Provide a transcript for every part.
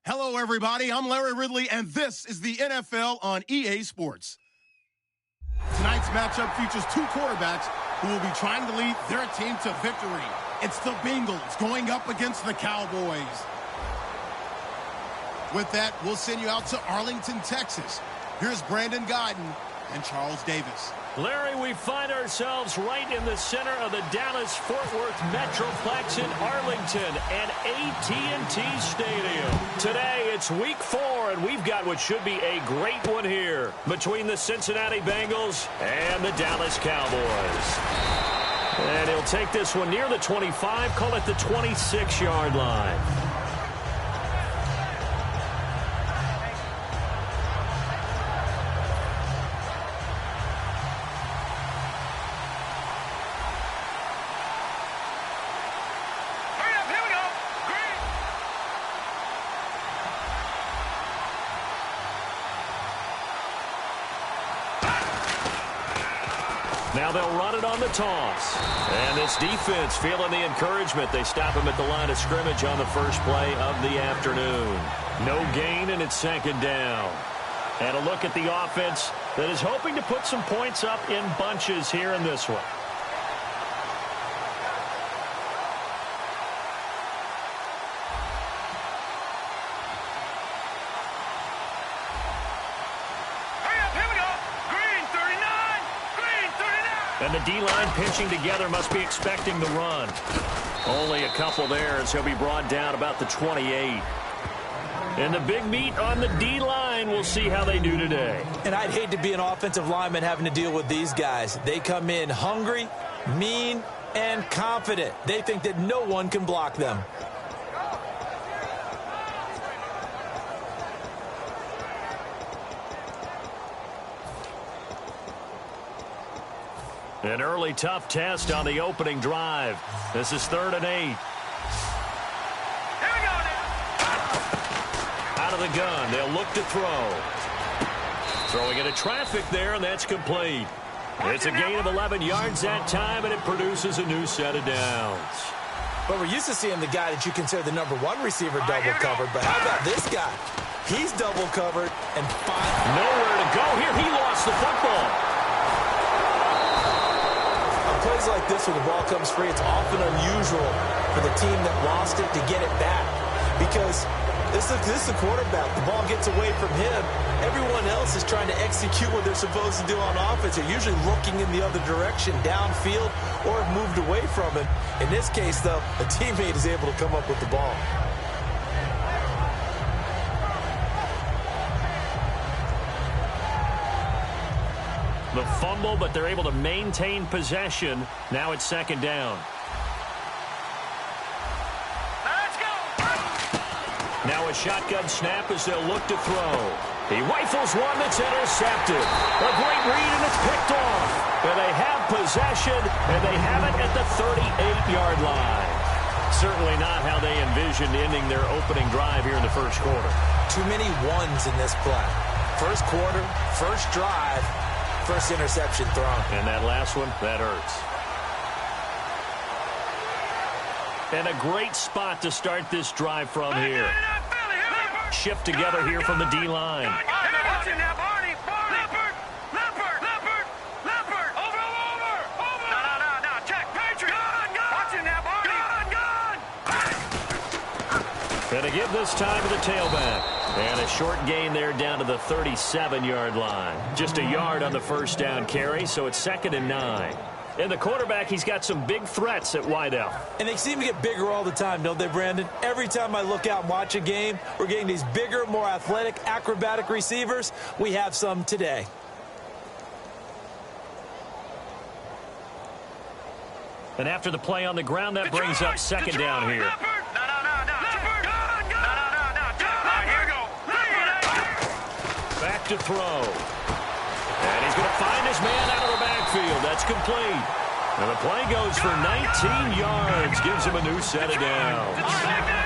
Hello, everybody. I'm Larry Ridley, and this is the NFL on EA Sports. Tonight's matchup features two quarterbacks who will be trying to lead their team to victory. It's the Bengals going up against the Cowboys. With that, we'll send you out to Arlington, Texas. Here's Brandon Guyton and Charles Davis. Larry, we find ourselves right in the center of the Dallas-Fort Worth Metroplex in Arlington and AT&T Stadium. Today, it's Week 4, and we've got what should be a great one here between the Cincinnati Bengals and the Dallas Cowboys. And he'll take this one near the 25, call it the 26-yard line. Now they'll run it on the toss. And this defense feeling the encouragement. They stop him at the line of scrimmage on the first play of the afternoon. No gain, and it's second down. And a look at the offense that is hoping to put some points up in bunches here in this one. And the D-line pinching together must be expecting the run. Only a couple there as he'll be brought down about the 28. And the big meat on the D-line, we'll see how they do today. And I'd hate to be an offensive lineman having to deal with these guys. They come in hungry, mean, and confident. They think that no one can block them. An early tough test on the opening drive. This is 3rd and 8. Here we go now. Out of the gun, they'll look to throw. Throwing into traffic there, and that's complete. It's a gain of 11 yards that time, and it produces a new set of downs. But we're used to seeing the guy that you consider the #1 receiver double covered. But how about this guy? He's double covered and fine. Nowhere to go here. He lost the football. Plays like this where the ball comes free, it's often unusual for the team that lost it to get it back. Because this is the quarterback. The ball gets away from him. Everyone else is trying to execute what they're supposed to do on offense. They're usually looking in the other direction, downfield, or have moved away from him. In this case, though, a teammate is able to come up with the ball. The fumble, but they're able to maintain possession. Now it's second down. Let's go. Now a shotgun snap as they'll look to throw. He rifles one that's intercepted. A great read, and it's picked off. And they have possession, and they have it at the 38-yard line. Certainly not how they envisioned ending their opening drive here in the first quarter. Too many ones in this play. First quarter, first drive. First interception thrown. And that last one, that hurts. And a great spot to start this drive from here. Shift together here from the D-line. Watch him now, Barney. Leopard. Over. No. Check. Patriot. Watch him now, Barney. And to give this time to the tailback. And a short gain there down to the 37-yard line. Just a yard on the first down carry, so it's 2nd and 9. And the quarterback, he's got some big threats at wideout. And they seem to get bigger all the time, don't they, Brandon? Every time I look out and watch a game, we're getting these bigger, more athletic, acrobatic receivers. We have some today. And after the play on the ground, that brings up second down here. Back to throw. And he's going to find his man out of the backfield. That's complete. And the play goes for 19 yards. Gives him a new set of downs.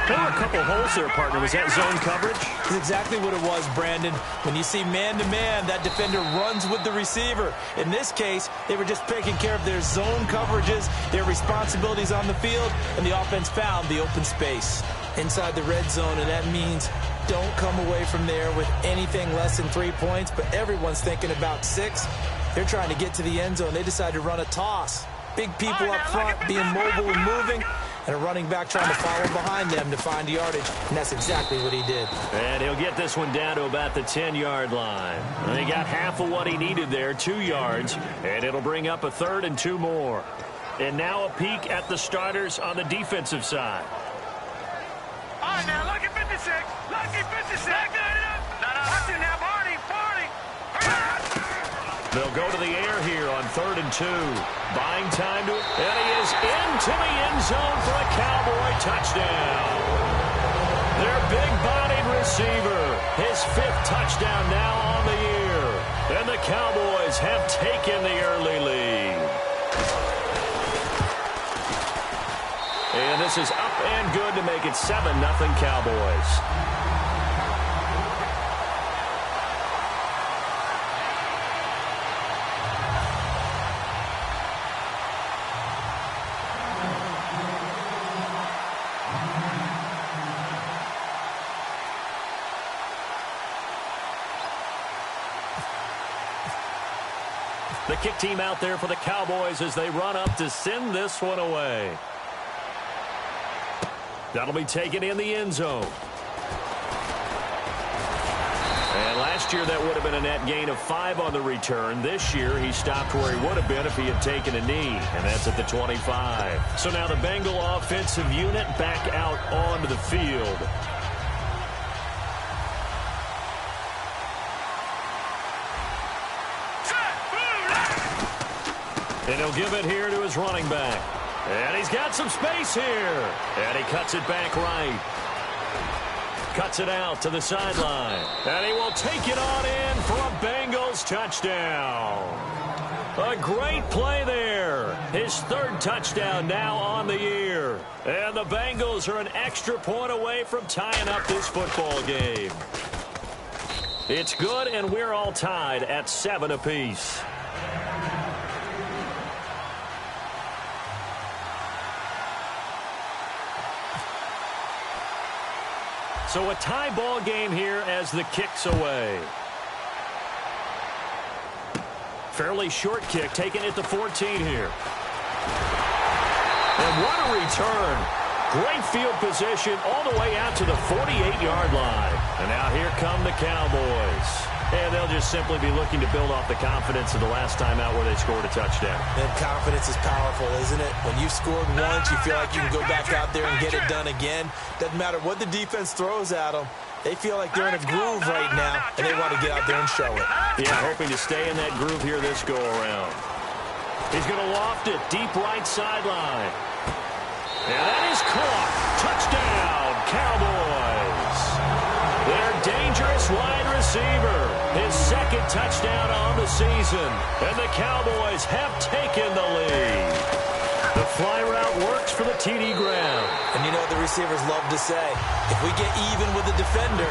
There were a couple holes there, partner. Was that zone coverage? That's exactly what it was, Brandon. When you see man-to-man, that defender runs with the receiver. In this case, they were just taking care of their zone coverages, their responsibilities on the field, and the offense found the open space. inside the red zone, and that means don't come away from there with anything less than 3 points, but everyone's thinking about 6. They're trying to get to the end zone. They decide to run a toss. Big people up front being mobile and moving, and a running back trying to follow behind them to find yardage, and that's exactly what he did. And he'll get this one down to about the 10-yard line. And he got half of what he needed there, 2 yards, and it'll bring up a 3rd and 2 more. And now a peek at the starters on the defensive side. All right, now, lucky 56. Lucky 56. No. Watch it now, Barney. They'll go to the air here on 3rd and 2. Buying time to, and he is into the end zone for a Cowboy touchdown. Their big-bodied receiver, his 5th touchdown now on the year. And the Cowboys have taken the early lead. And this is up and good to make it 7-0 Cowboys. The kick team out there for the Cowboys as they run up to send this one away. That'll be taken in the end zone. And last year that would have been a net gain of 5 on the return. This year he stopped where he would have been if he had taken a knee, and that's at the 25. So now the Bengal offensive unit back out onto the field. And he'll give it here to his running back. And he's got some space here. And he cuts it back right. Cuts it out to the sideline. And he will take it on in for a Bengals touchdown. A great play there. His 3rd touchdown now on the year. And the Bengals are an extra point away from tying up this football game. It's good, and we're all tied at 7 apiece. So a tie ball game here as the kick's away. Fairly short kick, taken at the 14 here. And what a return. Great field position all the way out to the 48-yard line. And now here come the Cowboys. And they'll just simply be looking to build off the confidence of the last time out where they scored a touchdown. And confidence is powerful, isn't it? When you've scored once, you feel like you can go back out there and get it done again. Doesn't matter what the defense throws at them. They feel like they're in a groove right now, and they want to get out there and show it. Yeah, hoping to stay in that groove here this go-around. He's going to loft it deep right sideline. And that is caught. Touchdown, Cowboys. Their dangerous wide receiver. His 2nd touchdown on the season. And the Cowboys have taken the lead. The fly route works for the TD ground. And you know what the receivers love to say? If we get even with the defender,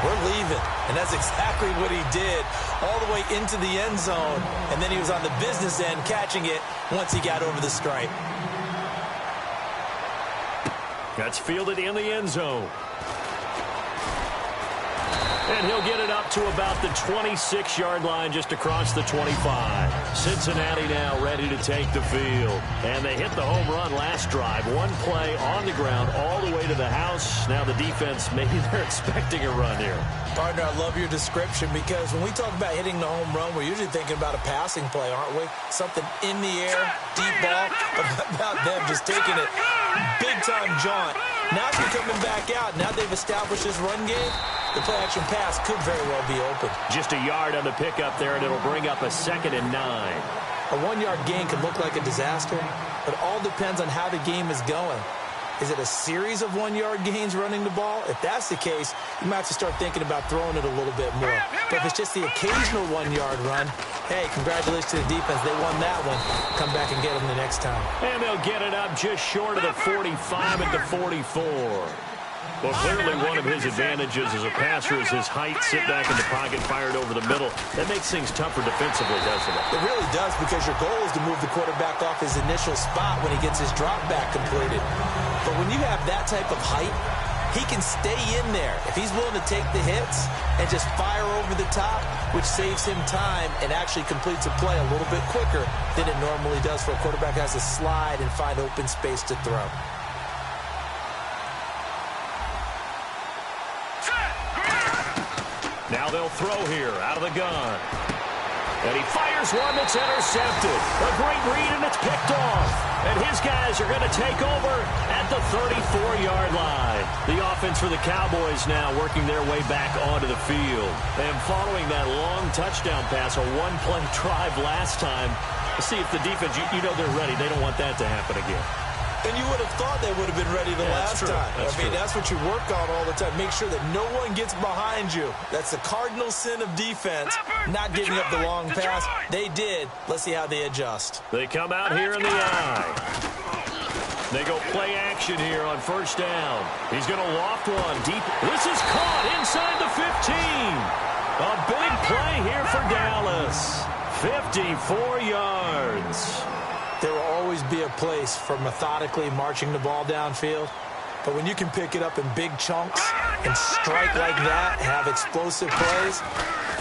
we're leaving. And that's exactly what he did. All the way into the end zone. And then he was on the business end catching it once he got over the stripe. That's fielded in the end zone. And he'll get it up to about the 26-yard line just across the 25. Cincinnati now ready to take the field. And they hit the home run last drive. One play on the ground all the way to the house. Now the defense, maybe they're expecting a run here. Partner, I love your description because when we talk about hitting the home run, we're usually thinking about a passing play, aren't we? Something in the air, deep ball. But about them just taking it big-time jaunt. Now they're coming back out. Now they've established this run game. The play-action pass could very well be open. Just a yard on the pickup there, and it'll bring up a 2nd and 9. A 1-yard gain could look like a disaster, but it all depends on how the game is going. Is it a series of 1-yard gains running the ball? If that's the case, you might have to start thinking about throwing it a little bit more. But if it's just the occasional 1-yard run, hey, congratulations to the defense. They won that one. Come back and get them the next time. And they'll get it up just short of the 45 at the 44. Well, clearly one of his advantages as a passer is his height. Sit back in the pocket, fired over the middle. That makes things tougher defensively, doesn't it? It really does, because your goal is to move the quarterback off his initial spot when he gets his drop back completed. But when you have that type of height, he can stay in there. If he's willing to take the hits and just fire over the top, which saves him time and actually completes a play a little bit quicker than it normally does for a quarterback who has to slide and find open space to throw. Now they'll throw here out of the gun. And he fires one that's intercepted. A great read, and it's picked off. And his guys are going to take over at the 34-yard line. The offense for the Cowboys now working their way back onto the field. And following that long touchdown pass, a one-play drive last time, let's see if the defense, you know they're ready. They don't want that to happen again. And you would have thought they would have been ready the last time. That's what you work on all the time. Make sure that no one gets behind you. That's the cardinal sin of defense, not giving up the long pass. They did. Let's see how they adjust. They come out here in the eye. They go play action here on first down. He's going to loft one deep. This is caught inside the 15. A big play here for Dallas. 54 yards. There will always be a place for methodically marching the ball downfield. But when you can pick it up in big chunks and strike like that, have explosive plays,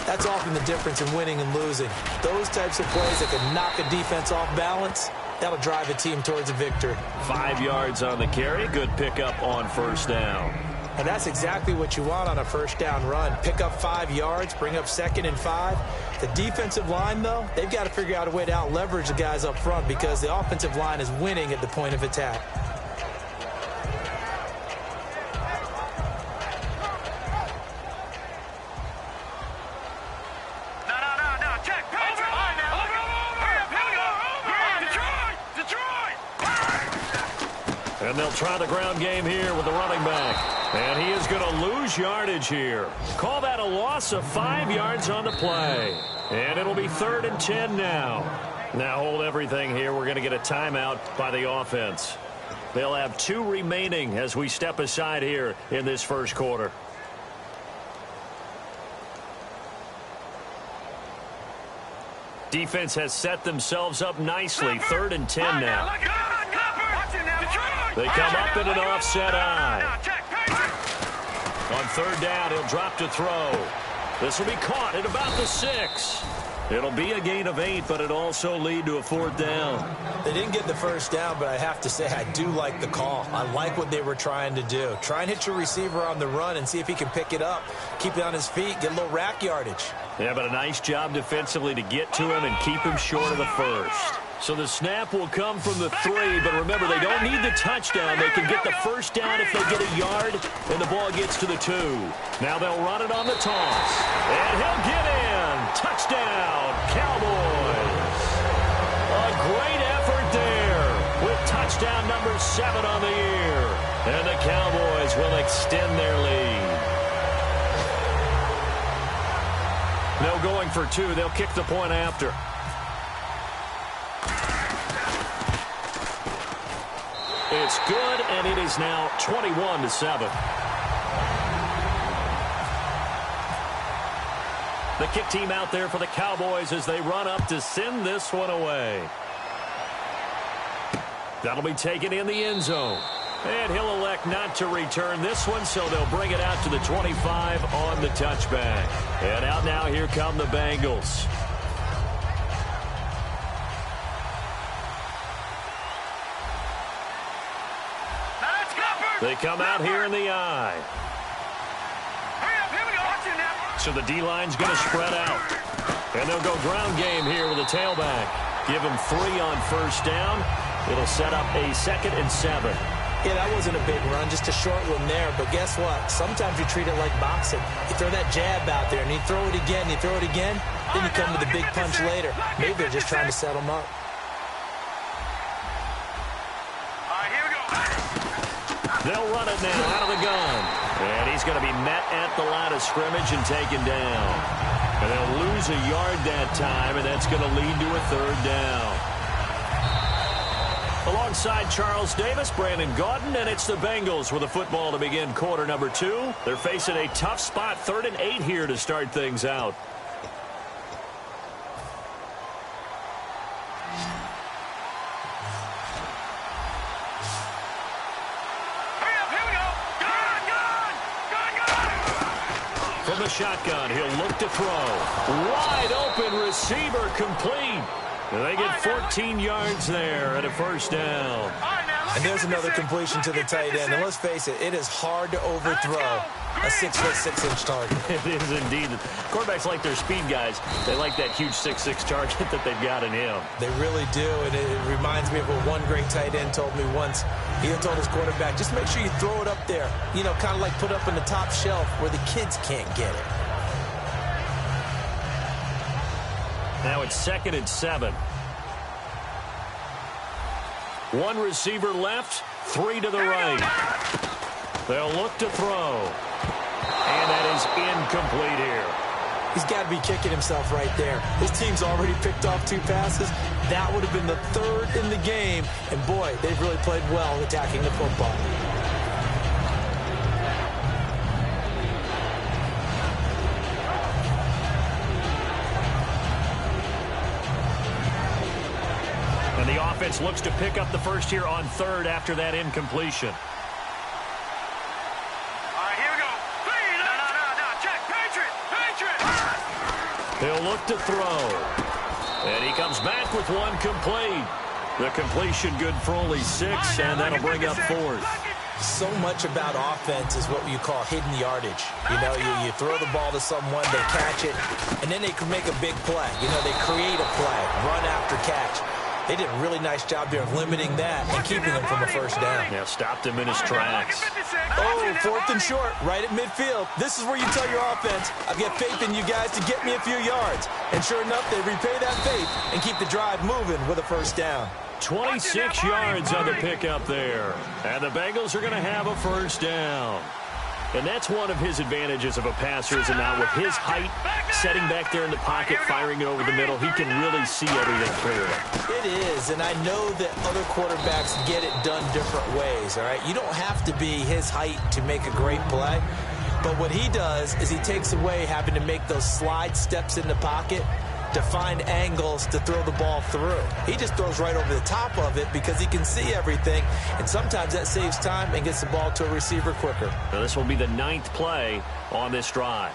that's often the difference in winning and losing. Those types of plays that can knock a defense off balance, that'll drive a team towards a victory. 5 yards on the carry. Good pickup on first down. And that's exactly what you want on a first down run. Pick up 5 yards, bring up 2nd and 5. The defensive line, though, they've got to figure out a way to out-leverage the guys up front because the offensive line is winning at the point of attack. No. Check. Over. Hurry up. Here we go. Detroit. And they'll try the ground game here with the running back. And he is going to lose yardage here. Call that a loss of 5 yards on the play. And it'll be 3rd and 10 now. Now hold everything here. We're going to get a timeout by the offense. They'll have 2 remaining as we step aside here in this first quarter. Defense has set themselves up nicely. 3rd and 10 now. They come up in an offset eye. On 3rd down, he'll drop to throw. This will be caught at about the 6. It'll be a gain of 8, but it also lead to a 4th down. They didn't get the first down, but I have to say I do like the call. I like what they were trying to do. Try and hit your receiver on the run and see if he can pick it up. Keep it on his feet, get a little rack yardage. Yeah, but a nice job defensively to get to him and keep him short of the first. So the snap will come from the 3, but remember, they don't need the touchdown. They can get the first down if they get a yard, and the ball gets to the 2. Now they'll run it on the toss. And he'll get in. Touchdown, Cowboys. A great effort there with touchdown number 7 on the year. And the Cowboys will extend their lead. No going for 2. They'll kick the point after. It's good, and it is now 21-7. The kick team out there for the Cowboys as they run up to send this one away. That'll be taken in the end zone. And he'll elect not to return this one, so they'll bring it out to the 25 on the touchback. And out now, here come the Bengals. They come out here in the eye. So the D-line's going to spread out. And they'll go ground game here with a tailback. Give him 3 on first down. It'll set up a 2nd and 7. Yeah, that wasn't a big run, just a short one there. But guess what? Sometimes you treat it like boxing. You throw that jab out there, and you throw it again, then you come to the big punch later. Maybe they're just trying to set them up. They'll run it now out of the gun. And he's going to be met at the line of scrimmage and taken down. And they'll lose a yard that time, and that's going to lead to a 3rd down. Alongside Charles Davis, Brandon Gaudin, and it's the Bengals with a football to begin quarter number 2. They're facing a tough spot, 3rd and 8 here to start things out. From the shotgun, he'll look to throw. Wide open receiver complete. They get 14 yards there and a first down. And there's another completion to the tight end. And let's face it, it is hard to overthrow a 6'6" target. It is indeed. Quarterbacks like their speed guys. They like that huge 6'6" target that they've got in him. They really do, and it reminds me of what one great tight end told me once. He told his quarterback, just make sure you throw it up there. You know, kind of like put up in the top shelf where the kids can't get it. Now it's 2nd and 7. One receiver left, 3 to the right. They'll look to throw. And that is incomplete here. He's got to be kicking himself right there. His team's already picked off 2 passes. That would have been the 3rd in the game. And, boy, they've really played well attacking the football. And the offense looks to pick up the first here on 3rd after that incompletion. He'll look to throw. And he comes back with one complete. The completion good for only 6, and that'll bring up 4th. So much about offense is what you call hidden yardage. You know, you throw the ball to someone, they catch it, and then they can make a big play. You know, they create a play, run after catch. They did a really nice job there of limiting that and keeping him from a first down. Yeah, stopped him in his tracks. Oh, 4th and short, right at midfield. This is where you tell your offense, I've got faith in you guys to get me a few yards. And sure enough, they repay that faith and keep the drive moving with a first down. 26 yards on the pickup there. And the Bengals are going to have a first down. And that's one of his advantages of a passer, is now with his height, setting back there in the pocket, firing it over the middle, he can really see everything clearly. It is, and I know that other quarterbacks get it done different ways, all right? You don't have to be his height to make a great play, but what he does is he takes away having to make those slide steps in the pocket to find angles to throw the ball through. He just throws right over the top of it because he can see everything, and sometimes that saves time and gets the ball to a receiver quicker. Now this will be the 9th play on this drive.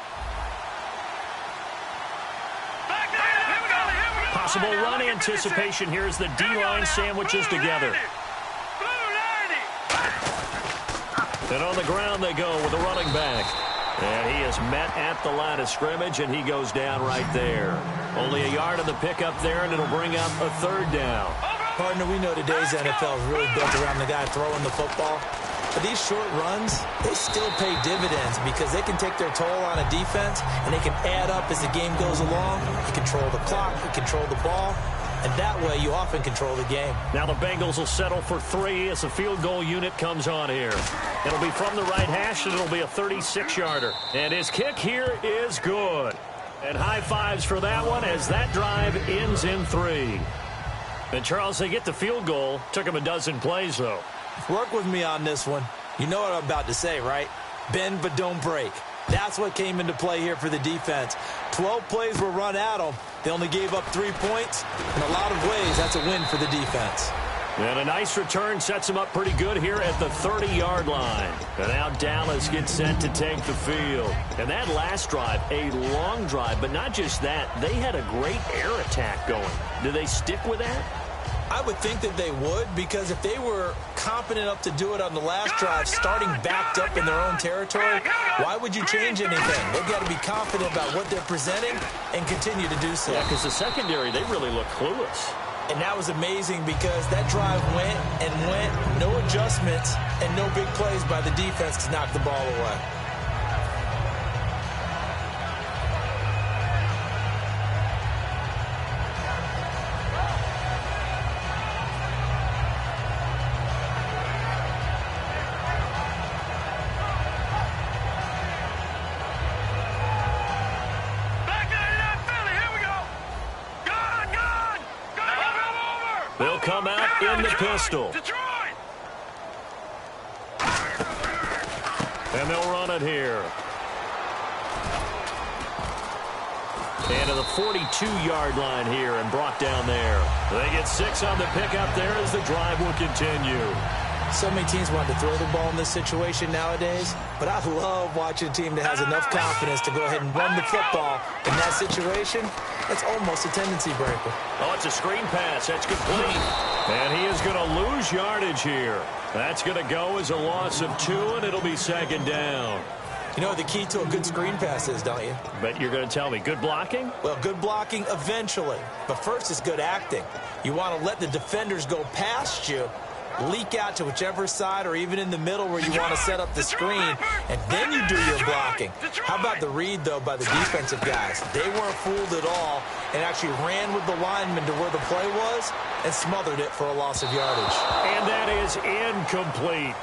Possible run anticipation here as the D-line sandwiches together. And on the ground they go with a running back. And he is met at the line of scrimmage, and he goes down right there. Only a yard on the pickup there, and it'll bring up a 3rd down. Partner, we know today's NFL is really built around the guy throwing the football. But these short runs, they still pay dividends because they can take their toll on a defense, and they can add up as the game goes along. You control the clock, you control the ball, and that way you often control the game. Now the Bengals will settle for 3 as the field goal unit comes on here. It'll be from the right hash, and it'll be a 36-yarder. And his kick here is good. And high fives for that one as that drive ends in 3. And, Charles, they get the field goal. Took him a dozen plays, though. Work with me on this one. You know what I'm about to say, right? Bend but don't break. That's what came into play here for the defense. 12 plays were run at them. They only gave up 3 points. In a lot of ways, that's a win for the defense. And a nice return sets him up pretty good here at the 30-yard line. And now Dallas gets set to take the field. And that last drive, a long drive, but not just that. They had a great air attack going. Do they stick with that? I would think that they would, because if they were competent enough to do it on the last drive, starting backed up in their own territory, why would you change anything? They've got to be confident about what they're presenting and continue to do so. Yeah, because the secondary, they really look clueless. And that was amazing because that drive went and went, no adjustments and no big plays by the defense to knock the ball away. They'll come out in the pistol. And they'll run it here. And to the 42-yard line here and brought down there. They get 6 on the pickup there as the drive will continue. So many teams want to throw the ball in this situation nowadays, but I love watching a team that has enough confidence to go ahead and run the football. In that situation, that's almost a tendency breaker. Oh, it's a screen pass. That's complete. And he is going to lose yardage here. That's going to go as a loss of 2, and it'll be second down. You know what the key to a good screen pass is, don't you? Bet you're going to tell me. Good blocking? Well, good blocking eventually. But first is good acting. You want to let the defenders go past you, leak out to whichever side or even in the middle where you want to set up the screen, and then you do your blocking. How about the read, though, by the defensive guys? They weren't fooled at all and actually ran with the lineman to where the play was and smothered it for a loss of yardage. And that is incomplete.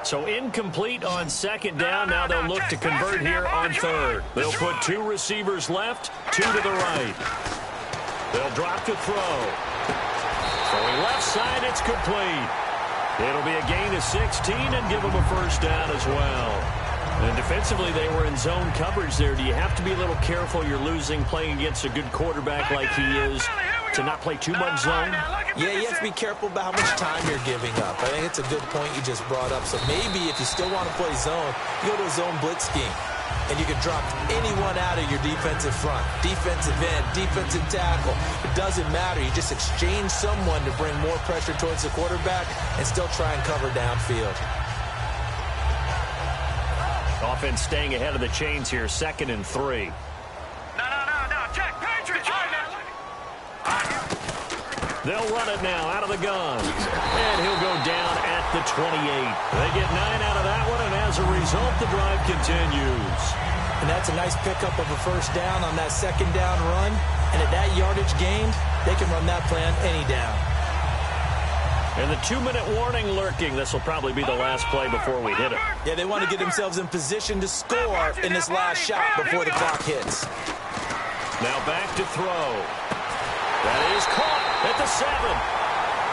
So incomplete on second down. Now they'll look to convert here on third. They'll put 2 receivers left, 2 to the right. They'll drop to throw. Throwing left side, it's complete. It'll be a gain of 16 and give them a first down as well. And defensively, they were in zone coverage there. Do you have to be a little careful? You're losing playing against a good quarterback like he is to not play too much zone? Yeah, you have to be careful about how much time you're giving up. I think it's a good point you just brought up. So maybe if you still want to play zone, you go to a zone blitz scheme. And you can drop anyone out of your defensive front, defensive end, defensive tackle. It doesn't matter. You just exchange someone to bring more pressure towards the quarterback and still try and cover downfield. Offense staying ahead of the chains here, 2nd and 3. No. Check. Patriots. They'll run it now out of the gun. And he'll go down at the 28. They get 9 out of that one, and as a result, the drive continues. And that's a nice pickup of a first down on that second down run. And at that yardage gained, they can run that play on any down. And the 2-minute warning lurking. This will probably be the last play before we hit it. Yeah, they want to get themselves in position to score in this last shot before the clock hits. Now back to throw. That is caught at the 7.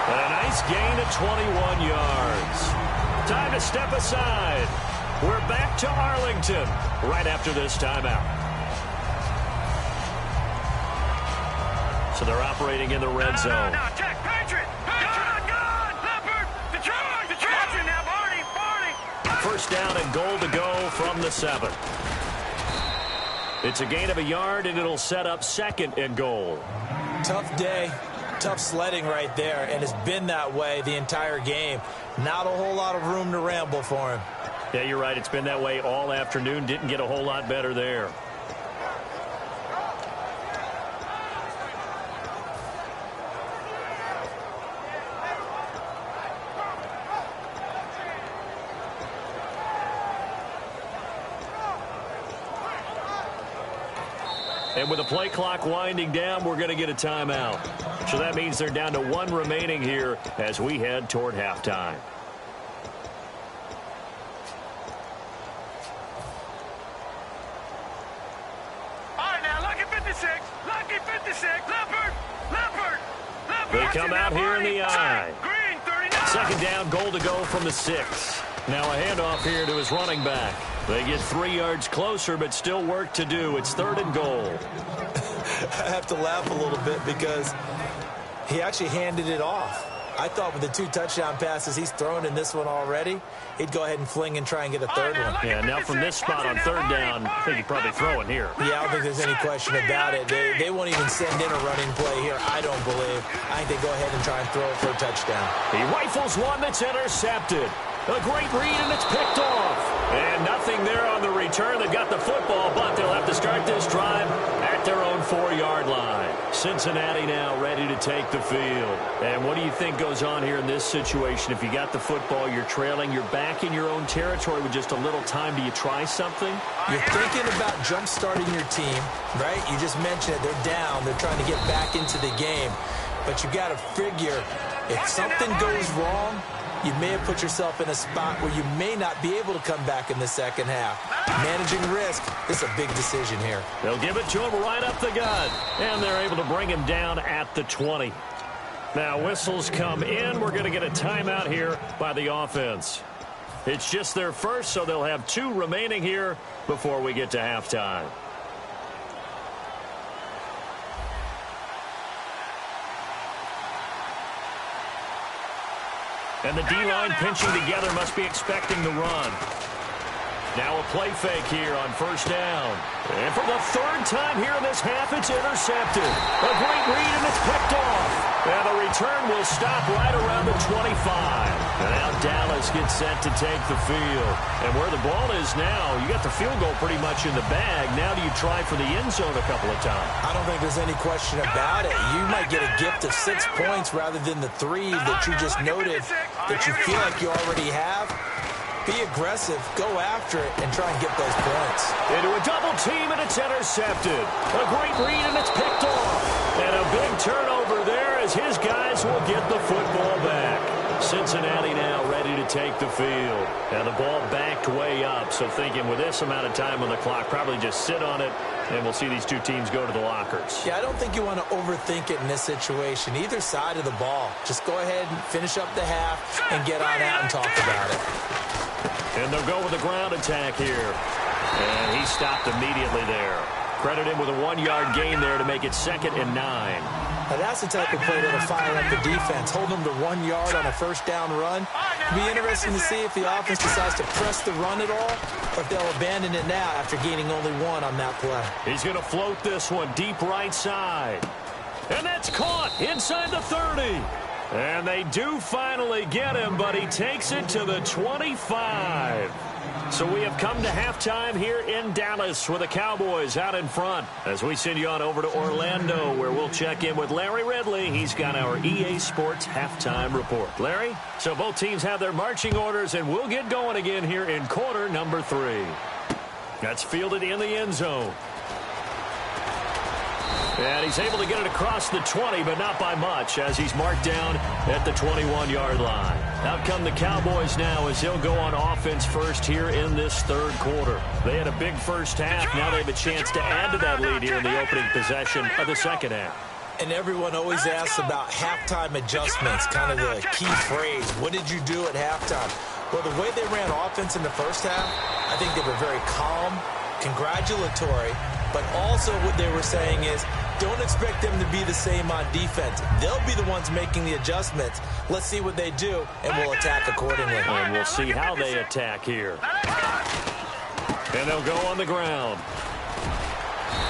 And a nice gain of 21 yards. Time to step aside. We're back to Arlington right after this timeout. So they're operating in the red zone. No. Check. Patriot. Gun. Leopard. Detroit. Now, Barney. First down and goal to go from the 7. It's a gain of a yard, and it'll set up 2nd and goal. Tough day, tough sledding right there, and it's been that way the entire game. Not a whole lot of room to ramble for him. Yeah, you're right. It's been that way all afternoon. Didn't get a whole lot better there. And with the play clock winding down, we're going to get a timeout. So that means they're down to 1 remaining here as we head toward halftime. All right, now, lucky 56. Leopard. They come out here in the eye. Green, 39. Second down, goal to go from the 6. Now a handoff here to his running back. They get 3 yards closer, but still work to do. It's 3rd and goal. I have to laugh a little bit because he actually handed it off. I thought with the 2 touchdown passes he's thrown in this one already, he'd go ahead and fling and try and get a 3rd one. Yeah, now from this spot on 3rd down, I think he'd probably throw it here. Yeah, I don't think there's any question about it. They won't even send in a running play here, I don't believe. I think they go ahead and try and throw it for a touchdown. He rifles one that's intercepted. A great read, and it's picked off. And nothing there on the return. They've got the football, but they'll have to start this drive at their own 4-yard line. Cincinnati now ready to take the field. And what do you think goes on here in this situation? If you got the football, you're trailing, you're back in your own territory with just a little time. Do you try something? You're thinking about jump-starting your team, right? You just mentioned it. They're down. They're trying to get back into the game. But you got to figure if something goes wrong, you may have put yourself in a spot where you may not be able to come back in the second half. Managing risk, this is a big decision here. They'll give it to him right up the gut, and they're able to bring him down at the 20. Now whistles come in. We're going to get a timeout here by the offense. It's just their first, so they'll have 2 remaining here before we get to halftime. And the D-line pinching together must be expecting the run. Now a play fake here on first down. And for the third time here in this half, it's intercepted. A great read, and it's picked off. And the return will stop right around the 25. And now Dallas gets set to take the field. And where the ball is now, you got the field goal pretty much in the bag. Now do you try for the end zone a couple of times? I don't think there's any question about it. You might get a gift of 6 points rather than the 3 that you just noted that you feel like you already have. Be aggressive, go after it, and try and get those points. Into a double team, and it's intercepted. A great read, and it's picked off. And a big turnover there as his guys will get the football back. Cincinnati now ready to take the field. And the ball backed way up, so thinking with this amount of time on the clock, probably just sit on it, and we'll see these two teams go to the lockers. Yeah, I don't think you want to overthink it in this situation. Either side of the ball. Just go ahead and finish up the half and get on out and talk about it. And they'll go with a ground attack here. And he stopped immediately there. Credit him with a 1-yard gain there to make it 2nd and 9. Now that's the type of play that'll fire up the defense. Hold them to 1 yard on a first down run. It'll be interesting to see if the offense decides to press the run at all, or if they'll abandon it now after gaining only 1 on that play. He's going to float this one deep right side. And that's caught inside the 30. And they do finally get him, but he takes it to the 25. So we have come to halftime here in Dallas with the Cowboys out in front. As we send you on over to Orlando, where we'll check in with Larry Ridley. He's got our EA Sports halftime report. Larry? So both teams have their marching orders, and we'll get going again here in quarter number 3. That's fielded in the end zone. And he's able to get it across the 20, but not by much, as he's marked down at the 21-yard line. Out come the Cowboys now as they'll go on offense first here in this third quarter. They had a big first half. Now they have a chance to add to that lead here in the opening possession of the second half. And everyone always asks about halftime adjustments, kind of the key phrase. What did you do at halftime? Well, the way they ran offense in the first half, I think they were very calm, congratulatory, but also what they were saying is, don't expect them to be the same on defense. They'll be the ones making the adjustments. Let's see what they do, and we'll attack accordingly. And we'll see how they attack here. And they'll go on the ground.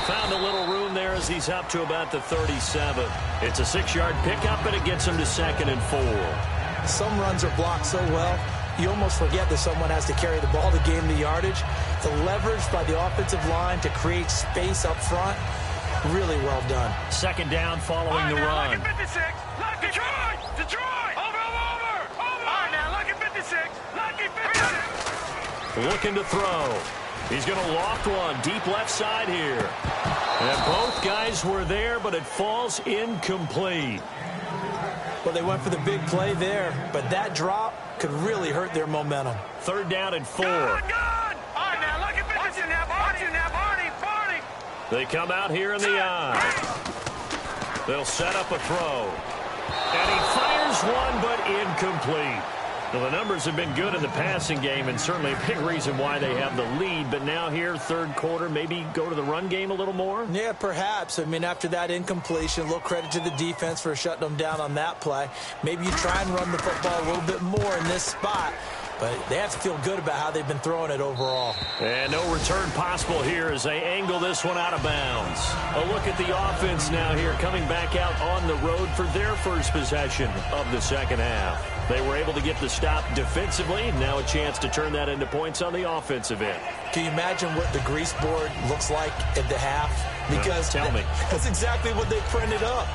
Found a little room there as he's up to about the 37. It's a 6-yard pickup, and it gets him to 2nd and 4. Some runs are blocked so well, you almost forget that someone has to carry the ball to gain the yardage. The leverage by the offensive line to create space up front, really well done. 2nd down following the run. Lucky 56. Lucky Detroit. Over. All right, now, lucky 56. Lucky 56. Looking to throw. He's going to loft one deep left side here. And both guys were there, but it falls incomplete. Well, they went for the big play there, but that drop could really hurt their momentum. 3rd down and 4. Good. All right, now, lucky 56. Barney. They come out here in the eye. They'll set up a throw. And he fires one, but incomplete. Well, the numbers have been good in the passing game, and certainly a big reason why they have the lead. But now here, third quarter, maybe go to the run game a little more? Yeah, perhaps. I mean, after that incompletion, a little credit to the defense for shutting them down on that play. Maybe you try and run the football a little bit more in this spot. But they have to feel good about how they've been throwing it overall. And no return possible here as they angle this one out of bounds. A look at the offense now here, coming back out on the road for their first possession of the second half. They were able to get the stop defensively. Now a chance to turn that into points on the offensive end. Can you imagine what the grease board looks like at the half? Because tell me. That's exactly what they printed up.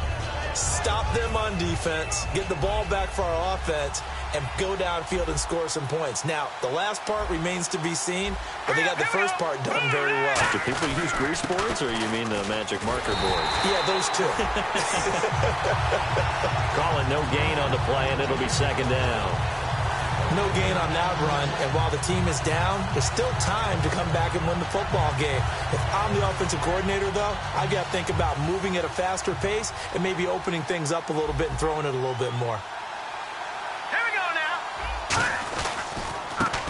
Stop them on defense, get the ball back for our offense, and go downfield and score some points. Now, the last part remains to be seen, but they got the first part done very well. Do people use grease boards, or you mean the magic marker board? Yeah, those two. Call it no gain on the play, and it'll be 2nd down. No gain on that run, and while the team is down, there's still time to come back and win the football game. If I'm the offensive coordinator, though, I got to think about moving at a faster pace and maybe opening things up a little bit and throwing it a little bit more. Here we go now.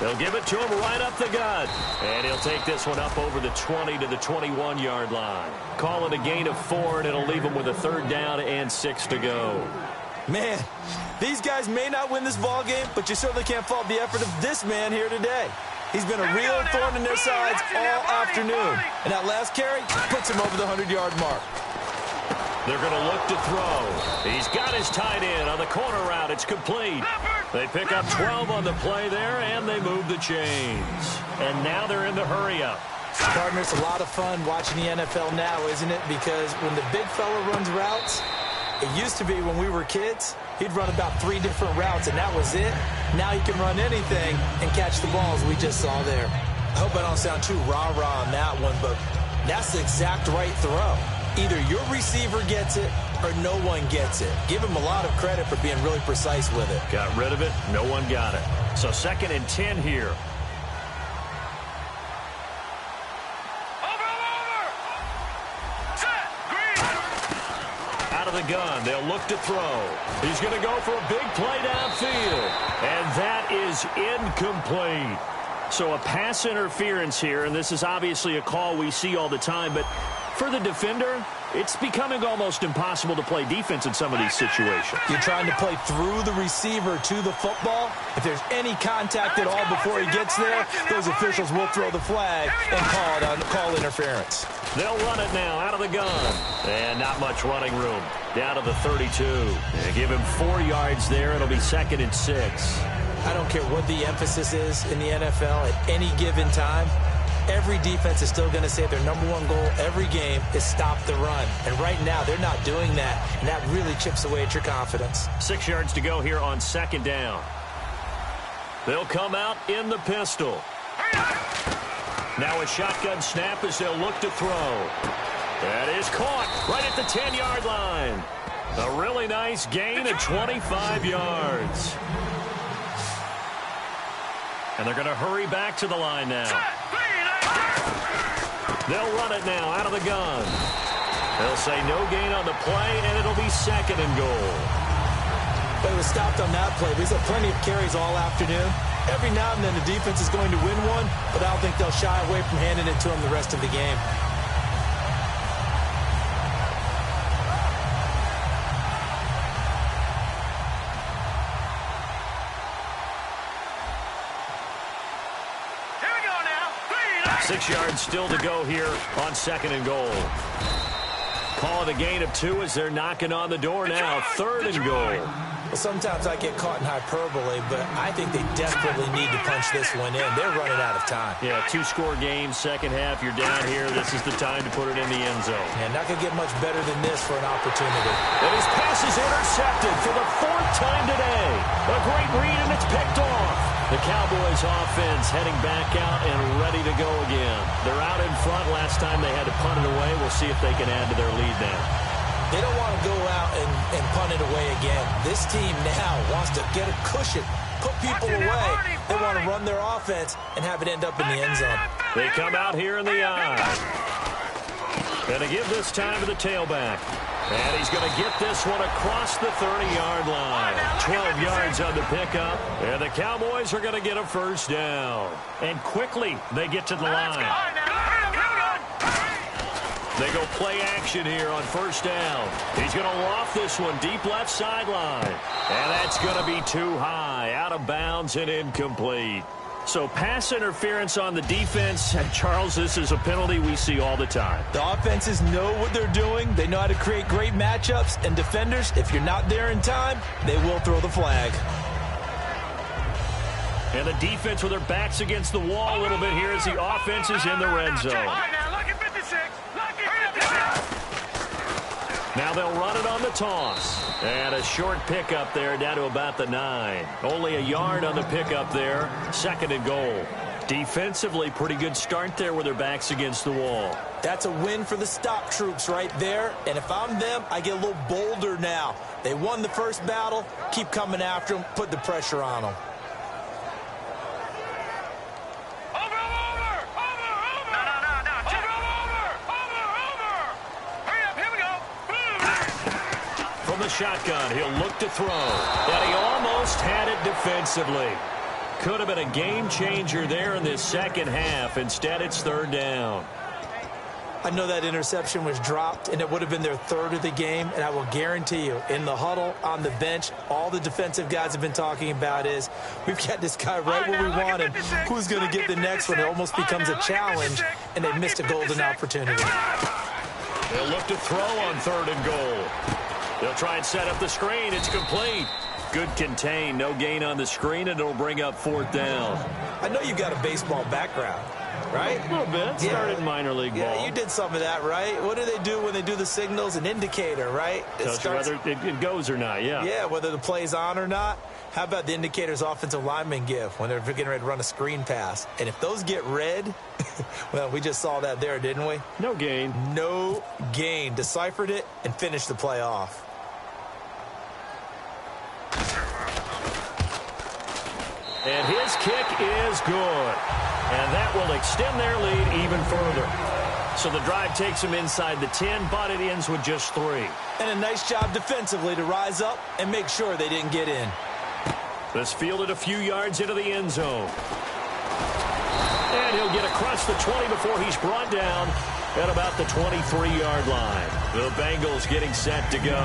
They'll give it to him right up the gut. And he'll take this one up over the 20 to the 21-yard line. Call it a gain of 4, and it'll leave him with a 3rd down and 6 to go. Man, these guys may not win this ball game, but you certainly can't fault the effort of this man here today. He's been a real thorn in their sides all afternoon. And that last carry puts him over the 100-yard mark. They're going to look to throw. He's got his tight end on the corner route. It's complete. They pick up 12 on the play there, and they move the chains. And now they're in the hurry-up. Partner, it's a lot of fun watching the NFL now, isn't it? Because when the big fella runs routes, it used to be when we were kids, he'd run about 3 different routes, and that was it. Now he can run anything and catch the balls we just saw there. I hope I don't sound too rah-rah on that one, but that's the exact right throw. Either your receiver gets it or no one gets it. Give him a lot of credit for being really precise with it. Got rid of it. No one got it. So 2nd and 10 here. Out of the gun, they'll look to throw. He's going to go for a big play downfield, and that is incomplete. So a pass interference here, and this is obviously a call we see all the time, but for the defender, it's becoming almost impossible to play defense in some of these situations. You're trying to play through the receiver to the football. If there's any contact at all before he gets there, those officials will throw the flag and call interference. They'll run it now out of the gun. And not much running room. Down to the 32. They give him 4 yards there. It'll be 2nd and 6. I don't care what the emphasis is in the NFL at any given time. Every defense is still going to say their #1 goal every game is stop the run. And right now, they're not doing that, and that really chips away at your confidence. 6 yards to go here on 2nd down. They'll come out in the pistol. Now a shotgun snap as they'll look to throw. That is caught right at the 10-yard line. A really nice gain of 25 yards. And they're going to hurry back to the line now. They'll run it now out of the gun. They'll say no gain on the play, and it'll be 2nd and goal. But it was stopped on that play. He's had plenty of carries all afternoon. Every now and then the defense is going to win one, but I don't think they'll shy away from handing it to him the rest of the game. Here we go now. 6 yards still to go here on 2nd and goal. Call it a gain of 2 as they're knocking on the door now. 3rd and goal. Well, sometimes I get caught in hyperbole, but I think they desperately need to punch this one in. They're running out of time. Yeah, 2-score game, second half. You're down here. This is the time to put it in the end zone. And not going to get much better than this for an opportunity. And his pass is intercepted for the 4th time today. A great read, and it's picked off. The Cowboys offense heading back out and ready to go again. They're out in front. Last time they had to punt it away. We'll see if they can add to their lead now. They don't want to go out and punt it away again. This team now wants to get a cushion, put people away. They want to run their offense and have it end up in the end zone. They come out here in the eye. Going to give this time to the tailback. And he's going to get this one across the 30-yard line. 12 yards on the pickup. And the Cowboys are going to get a 1st down. And quickly they get to the line. They go play action here on 1st down. He's going to loft this one deep left sideline. And that's going to be too high, out of bounds and incomplete. So pass interference on the defense. And Charles, this is a penalty we see all the time. The offenses know what they're doing. They know how to create great matchups. And defenders, if you're not there in time, they will throw the flag. And the defense with their backs against the wall a little bit here as the offense is in the red zone. Now they'll run it on the toss. And a short pickup there down to about the 9. Only a yard on the pickup there. 2nd and goal. Defensively, pretty good start there with their backs against the wall. That's a win for the stop troops right there. And if I'm them, I get a little bolder now. They won the first battle. Keep coming after them. Put the pressure on them. The shotgun, he'll look to throw, and he almost had it defensively. Could have been a game changer there in this second half. Instead, it's 3rd down. I know that interception was dropped, and it would have been their third of the game, and I will guarantee you, in the huddle, on the bench, all the defensive guys have been talking about is, we've got this guy right where we want him. Who's going to get the next one? It almost becomes a challenge, and they missed a golden opportunity. They'll look to throw on 3rd and goal. They'll try and set up the screen. It's complete. Good contain. No gain on the screen, and it'll bring up 4th down. I know you've got a baseball background, right? A little bit. Started in minor league ball. Yeah, you did some of that, right? What do they do when they do the signals? An indicator, right? Tells you whether it goes or not, yeah. Yeah, whether the play's on or not. How about the indicators offensive linemen give when they're getting ready to run a screen pass? And if those get red, well, we just saw that there, didn't we? No gain. No gain. Deciphered it and finished the play off. And his kick is good. And that will extend their lead even further. So the drive takes them inside the 10, but it ends with just 3. And a nice job defensively to rise up and make sure they didn't get in. This fielded a few yards into the end zone. And he'll get across the 20 before he's brought down at about the 23-yard line. The Bengals getting set to go.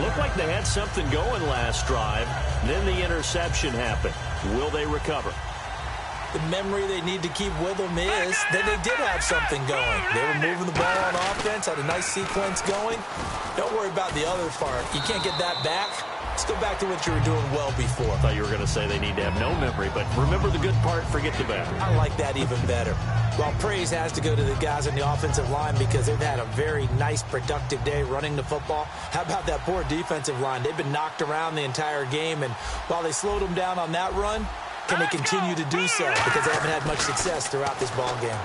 Looked like they had something going last drive. Then the interception happened. Will they recover? The memory they need to keep with them is that they did have something going. They were moving the ball on offense, had a nice sequence going. Don't worry about the other part. You can't get that back. Let's go back to what you were doing well before. I thought you were going to say they need to have no memory, but remember the good part, forget the bad. I like that even better. Well, praise has to go to the guys on the offensive line because they've had a very nice, productive day running the football. How about that poor defensive line? They've been knocked around the entire game, and while they slowed them down on that run, can they continue to do so? Because they haven't had much success throughout this ball game.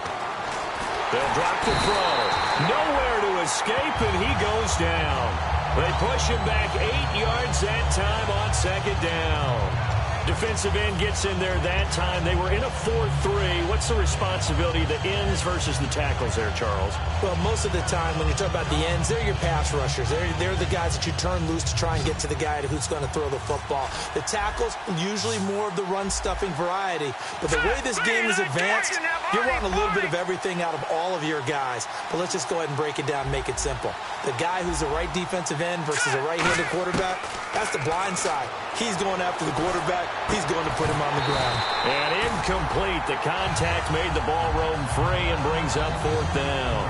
They'll drop the throw. Nowhere to escape, and he goes down. They push him back 8 yards that time on 2nd down. Defensive end gets in there that time. They were in a 4-3. What's the responsibility of the ends versus the tackles there, Charles? Well, most of the time when you talk about the ends, they're your pass rushers. They're the guys that you turn loose to try and get to the guy who's going to throw the football. The tackles, usually more of the run-stuffing variety. But the way this game is advanced, you're wanting a little bit of everything out of all of your guys. But let's just go ahead and break it down and make it simple. The guy who's the right defensive end versus a right-handed quarterback, that's the blind side. He's going after the quarterback. He's going to put him on the ground. And incomplete. The contact made the ball roam free and brings up 4th down.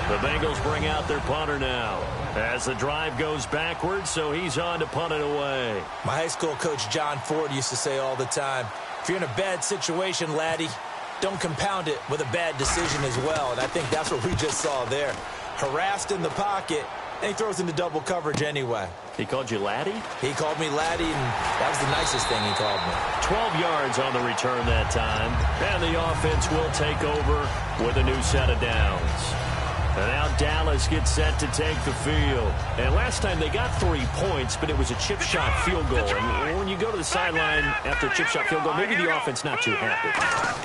The Bengals bring out their punter now as the drive goes backwards, so he's on to punt it away. My high school coach, John Ford, used to say all the time, if you're in a bad situation, laddie, don't compound it with a bad decision as well. And I think that's what we just saw there. Harassed in the pocket, and he throws into double coverage anyway. He called you laddie? He called me laddie, and that was the nicest thing he called me. 12 yards on the return that time. And the offense will take over with a new set of downs. And now Dallas gets set to take the field. And last time they got 3 points, but it was a chip shot field goal. And when you go to the sideline after a chip shot field goal, maybe the offense not too happy.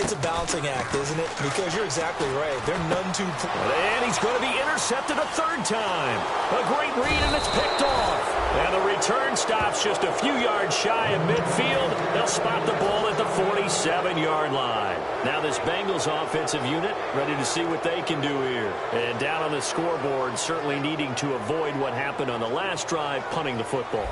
It's a balancing act, isn't it? Because you're exactly right. They're none too... And he's going to be intercepted a 3rd time. A great read, and it's picked off. And the return stops just a few yards shy of midfield. They'll spot the ball at the 47-yard line. Now this Bengals offensive unit ready to see what they can do here. And down on the scoreboard, certainly needing to avoid what happened on the last drive, punting the football.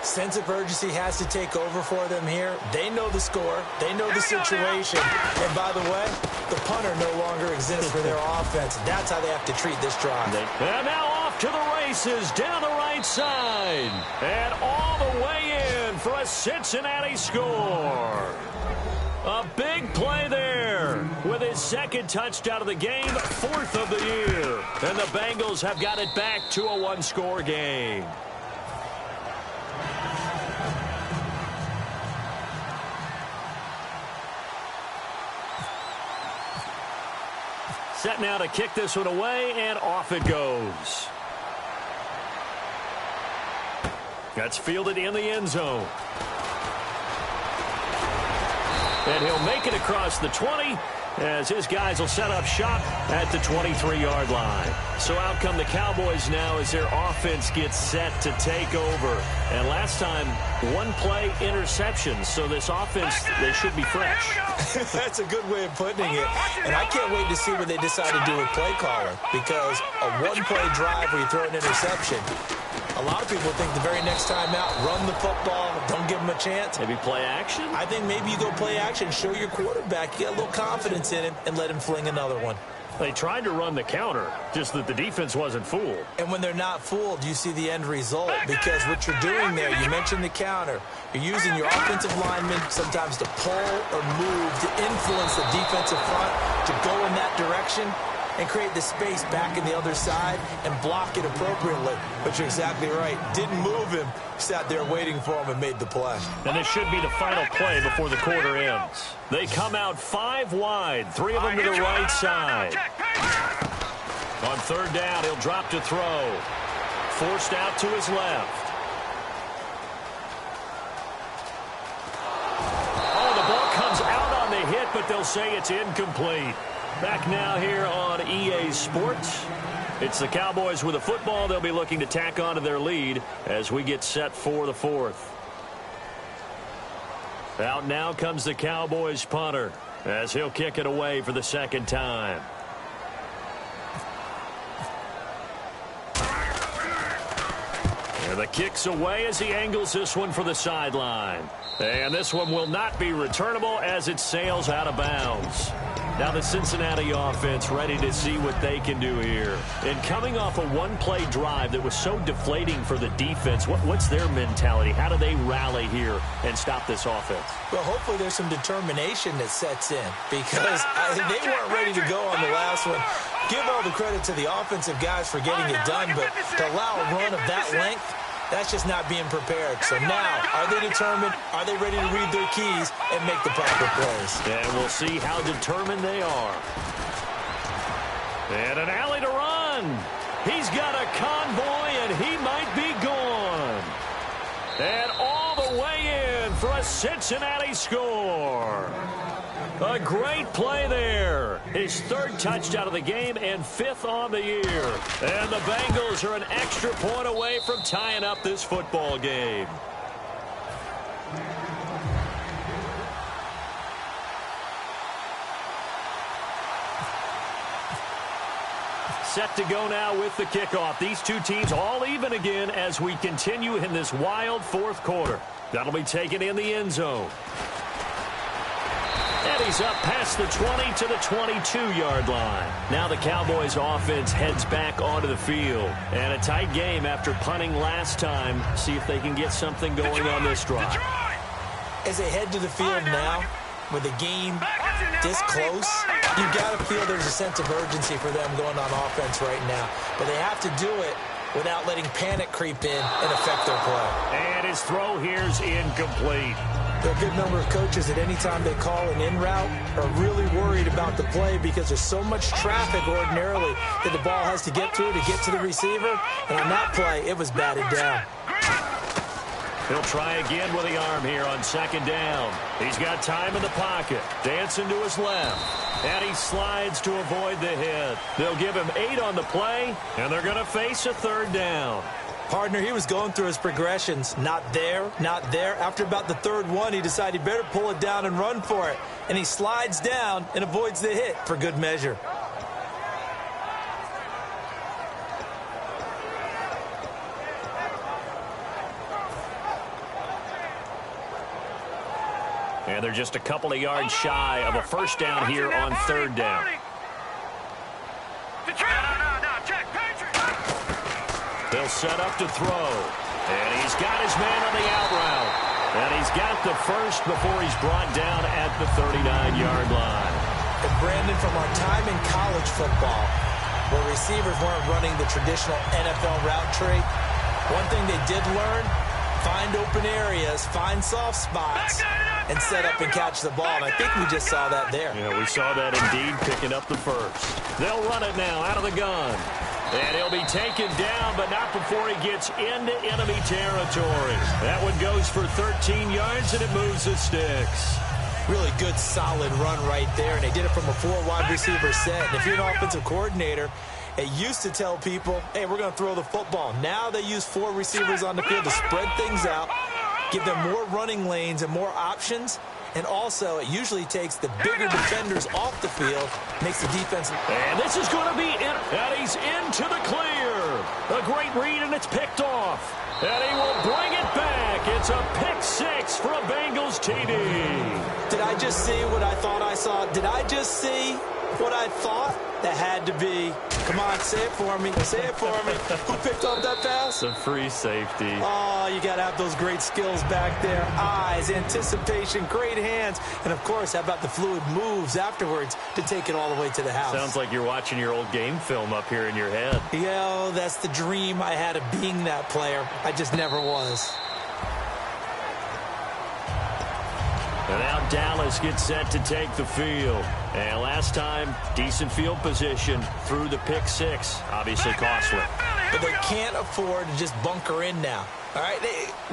Sense of urgency has to take over for them here. They know the score. They know the situation. And by the way, the punter no longer exists for their offense. That's how they have to treat this drive. And now off to the races down the right side. And all the way in for a Cincinnati score. A big play there with his 2nd touchdown of the game, 4th of the year. And the Bengals have got it back to a 1-score game. Set now to kick this one away, and off it goes. That's fielded in the end zone. And he'll make it across the 20 as his guys will set up shop at the 23-yard line. So out come the Cowboys now as their offense gets set to take over. And last time, one play interception. So this offense, they should be fresh. That's a good way of putting it. And I can't wait to see what they decide to do with play calling, because a one-play drive where you throw an interception, a lot of people think the very next time out, run the football, don't give them a chance. Maybe play action? I think maybe you go play action, show your quarterback, get a little confidence in him, and let him fling another one. They tried to run the counter, just that the defense wasn't fooled. And when they're not fooled, you see the end result, because what you're doing there, you mentioned the counter, you're using your offensive linemen sometimes to pull or move to influence the defensive front to go in that direction and create the space back in the other side and block it appropriately. But you're exactly right. Didn't move him. Sat there waiting for him and made the play. And this should be the final play before the quarter ends. They come out 5 wide, 3 of them to the right side. On third down, he'll drop to throw. Forced out to his left. Oh, the ball comes out on the hit, but they'll say it's incomplete. Back now here on EA Sports. It's the Cowboys with a football. They'll be looking to tack on to their lead as we get set for the fourth. Out now comes the Cowboys punter as he'll kick it away for the second time. And the kick's away as he angles this one for the sideline. And this one will not be returnable as it sails out of bounds. Now the Cincinnati offense ready to see what they can do here. And coming off a one-play drive that was so deflating for the defense, what's their mentality? How do they rally here and stop this offense? Well, hopefully there's some determination that sets in, because they weren't ready to go on the last one. Give all the credit to the offensive guys for getting it done, but to allow a run of that length, that's just not being prepared. So now, are they determined? Are they ready to read their keys and make the proper plays? And we'll see how determined they are. And an alley to run. He's got a convoy, and he might be gone. And all the way in for a Cincinnati score. A great play there. His third touchdown of the game and 5th on the year. And the Bengals are an extra point away from tying up this football game. Set to go now with the kickoff. These two teams all even again as we continue in this wild fourth quarter. That'll be taken in the end zone. And he's up past the 20 to the 22-yard line. Now the Cowboys offense heads back onto the field. And a tight game after punting last time. See if they can get something going on this drive. As they head to the field now, with the game this close, you've got to feel there's a sense of urgency for them going on offense right now. But they have to do it without letting panic creep in and affect their play. And his throw here's incomplete. There are a good number of coaches that any time they call an in route are really worried about the play because there's so much traffic ordinarily that the ball has to get through to get to the receiver. And on that play, it was batted down. He'll try again with the arm here on second down. He's got time in the pocket. Dancing to his left. And he slides to avoid the hit. They'll give him 8 on the play, and they're going to face a third down. Partner, he was going through his progressions. Not there, not there. After about the third one, he decided he better pull it down and run for it. And he slides down and avoids the hit for good measure. And they're just a couple of yards shy of a first down here on third down. They'll set up to throw. And he's got his man on the out route. And he's got the first before he's brought down at the 39-yard line. And Brandon, from our time in college football, where receivers weren't running the traditional NFL route tree, one thing they did learn, find open areas, find soft spots, and set up and catch the ball. And I think we just saw that there. Yeah, we saw that indeed, picking up the first. They'll run it now out of the gun. And he'll be taken down, but not before he gets into enemy territory. That one goes for 13 yards, and it moves the sticks. Really good, solid run right there, and they did it from a 4 wide receiver set. And if you're an offensive coordinator, it used to tell people, hey, we're going to throw the football. Now they use 4 receivers on the field to spread things out, give them more running lanes and more options. And also, it usually takes the bigger defenders off the field, makes the defense. And this is going to be in, and he's into the clear. A great read, and it's picked off. And he will bring it back. It's a pick 6 for a Bengals TD. Did I just see what I thought I saw? Did I just see what I thought? That had to be. Come on, say it for me. Say it for me. Who picked up that pass? The free safety. Oh, you got to have those great skills back there. Eyes, anticipation, great hands. And, of course, how about the fluid moves afterwards to take it all the way to the house? Sounds like you're watching your old game film up here in your head. Yo, that's the dream I had of being that player. I just never was. And now Dallas gets set to take the field. And last time, decent field position through the pick 6. Obviously costly. But they can't afford to just bunker in now. All right,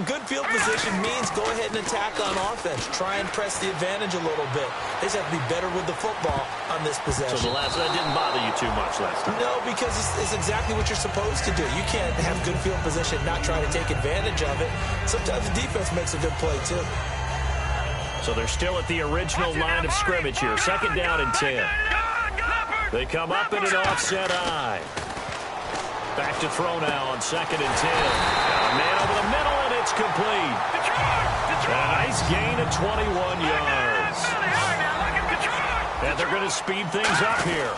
good field position means go ahead and attack on offense. Try and press the advantage a little bit. They just have to be better with the football on this possession. So that didn't bother you too much last time? No, because it's exactly what you're supposed to do. You can't have good field position, not try to take advantage of it. Sometimes the defense makes a good play, too. So they're still at the original line of scrimmage here. 2nd down and 10. They come up in an offset eye. Back to throw now on 2nd and 10. Got a man over the middle, and it's complete. A nice gain of 21 yards. And they're going to speed things up here.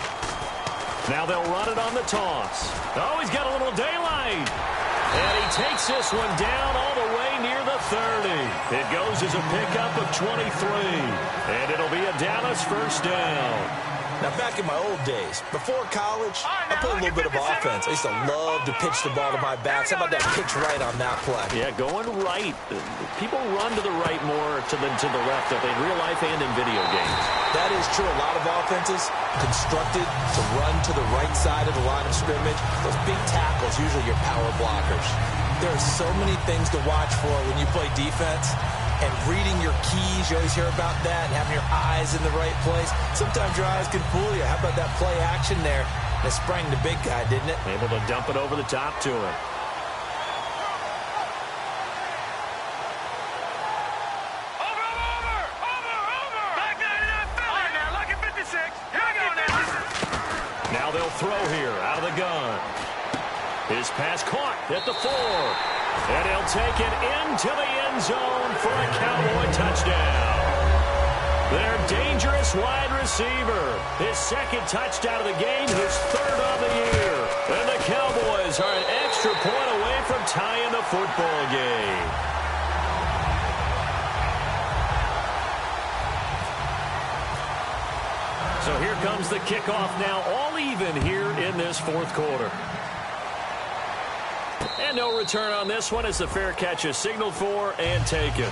Now they'll run it on the toss. Oh, he's got a little daylight. And he takes this one down all the way near the 30. It goes as a pickup of 23. And it'll be a Dallas first down. Now, back in my old days, before college, I played a little bit of offense. I used to love to pitch the ball to my backs. How about that pitch right on that play? Yeah, going right. People run to the right more than to the left, I think, in real life and in video games. That is true. A lot of offenses constructed to run to the right side of the line of scrimmage. Those big tackles, usually your power blockers. There are so many things to watch for when you play defense. And reading your keys, you always hear about that, and having your eyes in the right place. Sometimes your eyes can fool you. How about that play action there? That sprang the big guy, didn't it? Able to dump it over the top to him. Over! Back 99, Philly! All right, now, lucky 56. Here we go now. Now they'll throw here, out of the gun. His pass caught at the 4. And he'll take it into the end zone for a Cowboy touchdown. Their dangerous wide receiver. His 2nd touchdown of the game, his 3rd on the year. And the Cowboys are an extra point away from tying the football game. So here comes the kickoff now, all even here in this 4th quarter. And no return on this one as the fair catch is signaled for and taken.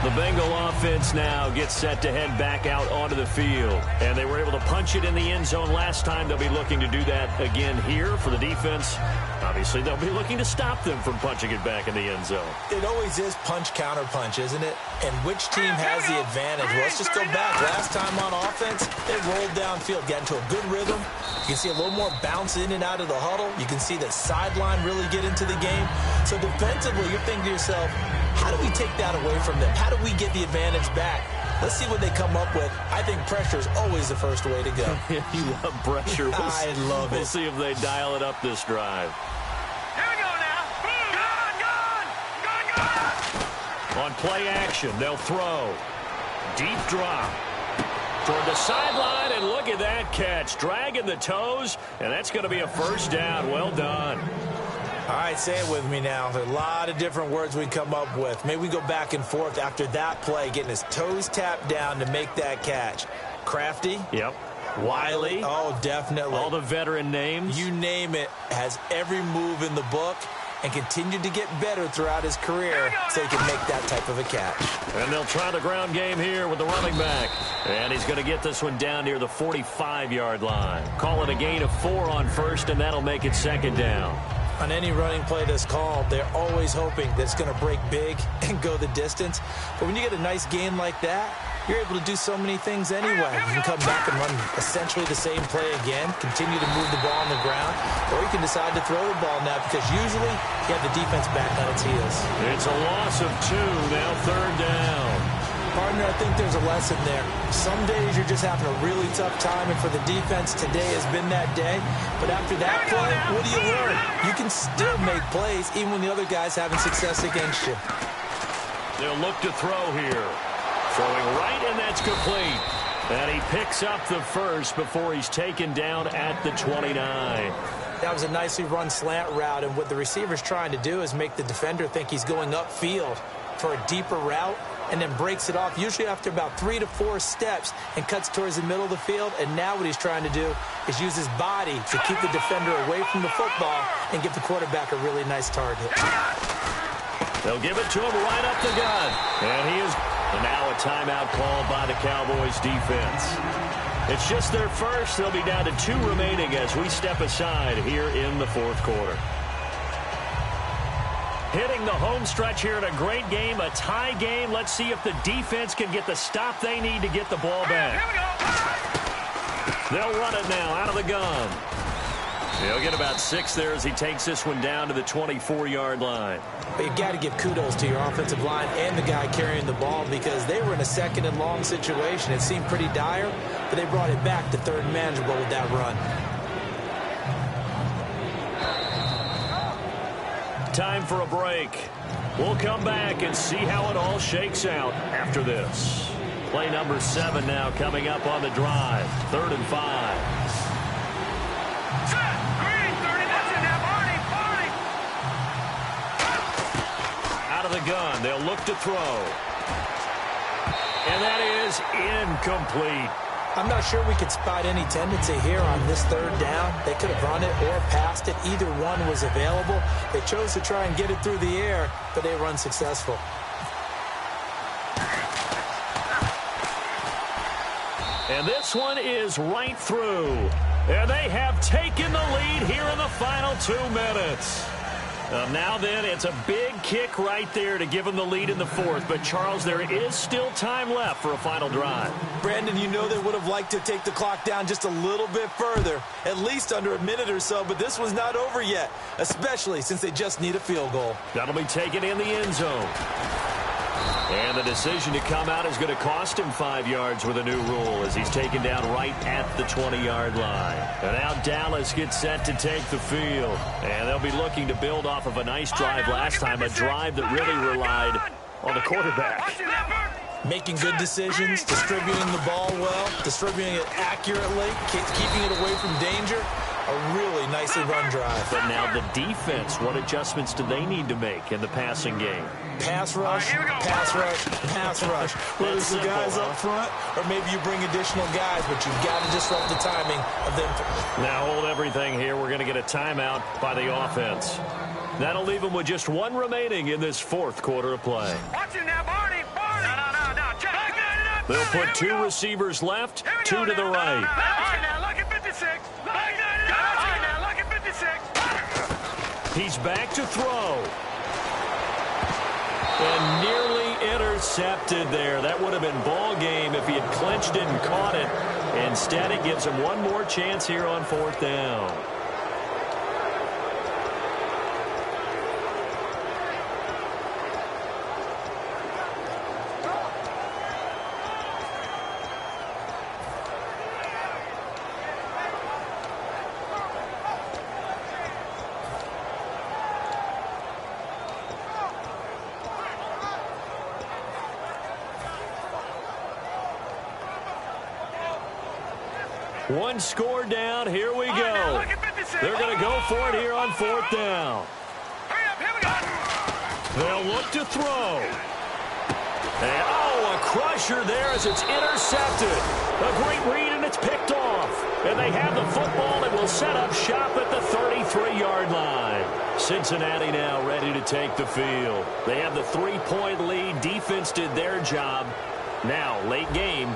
The Bengal offense now gets set to head back out onto the field. And they were able to punch it in the end zone last time. They'll be looking to do that again here for the defense. Obviously, they'll be looking to stop them from punching it back in the end zone. It always is punch-counter-punch, isn't it? And which team has the advantage? Well, let's just go back. Last time on offense, they rolled downfield, got into a good rhythm. You can see a little more bounce in and out of the huddle. You can see the sideline really get into the game. So defensively, you're thinking to yourself, how do we take that away from them? How do we get the advantage back? Let's see what they come up with. I think pressure is always the first way to go. You love pressure. I love it. We'll see if they dial it up this drive. Here we go now. Gone! On play action, they'll throw. Deep drop. Toward the sideline, and look at that catch. Dragging the toes, and that's going to be a first down. Well done. All right, say it with me now. There are a lot of different words we come up with. Maybe we go back and forth after that play, getting his toes tapped down to make that catch. Crafty. Yep. Wiley. Oh, definitely. All the veteran names. You name it. Has every move in the book and continued to get better throughout his career so he can make that type of a catch. And they'll try the ground game here with the running back. And he's going to get this one down near the 45-yard line. Call it a gain of 4 on first, and that'll make it 2nd down. On any running play that's called, they're always hoping that it's going to break big and go the distance. But when you get a nice gain like that, you're able to do so many things anyway. You can come back and run essentially the same play again, continue to move the ball on the ground, or you can decide to throw the ball now because usually you have the defense back on its heels. It's a loss of 2, now 3rd down. Partner, I think there's a lesson there. Some days you're just having a really tough time, and for the defense, today has been that day. But after that play, what do you learn? You can still make plays even when the other guy's having success against you. They'll look to throw here. Throwing right, and that's complete. And he picks up the first before he's taken down at the 29. That was a nicely run slant route, and what the receiver's trying to do is make the defender think he's going upfield for a deeper route, and then breaks it off, usually after about 3 to 4 steps, and cuts towards the middle of the field. And now what he's trying to do is use his body to keep the defender away from the football and give the quarterback a really nice target. They'll give it to him right up the gut. And now a timeout called by the Cowboys defense. It's just their first. They'll be down to 2 remaining as we step aside here in the 4th quarter. Hitting the home stretch here in a great game, a tie game. Let's see if the defense can get the stop they need to get the ball back. They'll run it now out of the gun. He'll get about 6 there as he takes this one down to the 24-yard line. But you've got to give kudos to your offensive line and the guy carrying the ball because they were in a 2nd and long situation. It seemed pretty dire, but they brought it back to 3rd and manageable with that run. Time for a break. We'll come back and see how it all shakes out after this. Play number 7 now coming up on the drive. 3rd and 5. Out of the gun, they'll look to throw. And that is incomplete. I'm not sure we could spot any tendency here on this 3rd down. They could have run it or passed it. Either one was available. They chose to try and get it through the air, but they were unsuccessful. And this one is right through. And they have taken the lead here in the final 2 minutes. Now then, it's a big kick right there to give them the lead in the 4th. But, Charles, there is still time left for a final drive. Brandon, you know they would have liked to take the clock down just a little bit further, at least under a minute or so. But this one's not over yet, especially since they just need a field goal. That'll be taken in the end zone. And the decision to come out is going to cost him 5 yards with a new rule as he's taken down right at the 20-yard line. And now Dallas gets set to take the field. And they'll be looking to build off of a nice drive last time, a drive that really relied on the quarterback. Making good decisions, distributing the ball well, distributing it accurately, keeping it away from danger. A really nicely run drive. But now the defense, what adjustments do they need to make in the passing game? Pass rush, pass rush, pass rush. Whether it's the guys up front or maybe you bring additional guys, but you've got to disrupt the timing of them. Now hold everything here. We're going to get a timeout by the offense. That'll leave them with just 1 remaining in this 4th quarter of play. Watch it now, Barney. No. Check. They'll put 2 receivers left, 2 to the right. All right, now, look at 56. All right, now, look at 56. He's back to throw. And nearly intercepted there. That would have been ball game if he had clinched it and caught it. Instead, it gives him 1 more chance here on 4th down. One score down. Here we go. They're going to go for it here on 4th down. They'll look to throw. And, a crusher there as it's intercepted. A great read, and it's picked off. And they have the football and will set up shop at the 33-yard line. Cincinnati now ready to take the field. They have the 3-point lead. Defense did their job. Now, late game.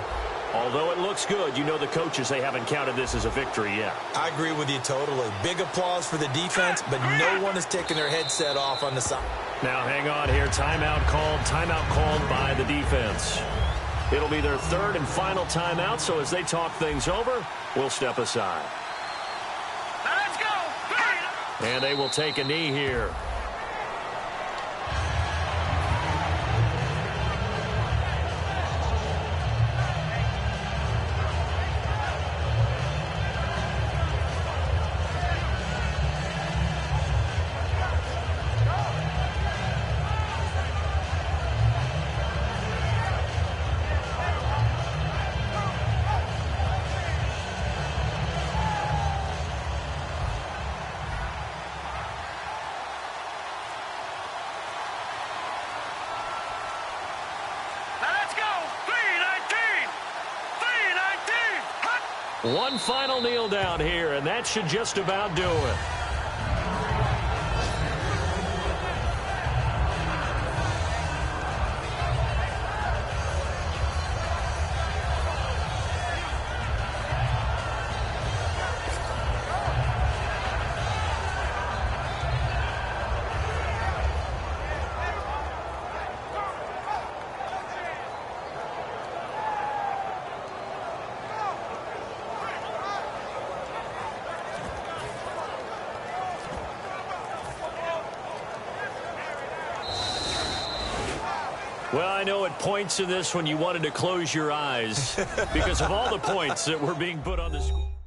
Although it looks good, you know the coaches, they haven't counted this as a victory yet. I agree with you totally. Big applause for the defense, but no one is taking their headset off on the side. Now hang on here. Timeout called by the defense. It'll be their third and final timeout, so as they talk things over, we'll step aside. Now let's go. And they will take a knee here. One final kneel down here, and that should just about do it. Well, I know at points in this when you wanted to close your eyes because of all the points that were being put on the score.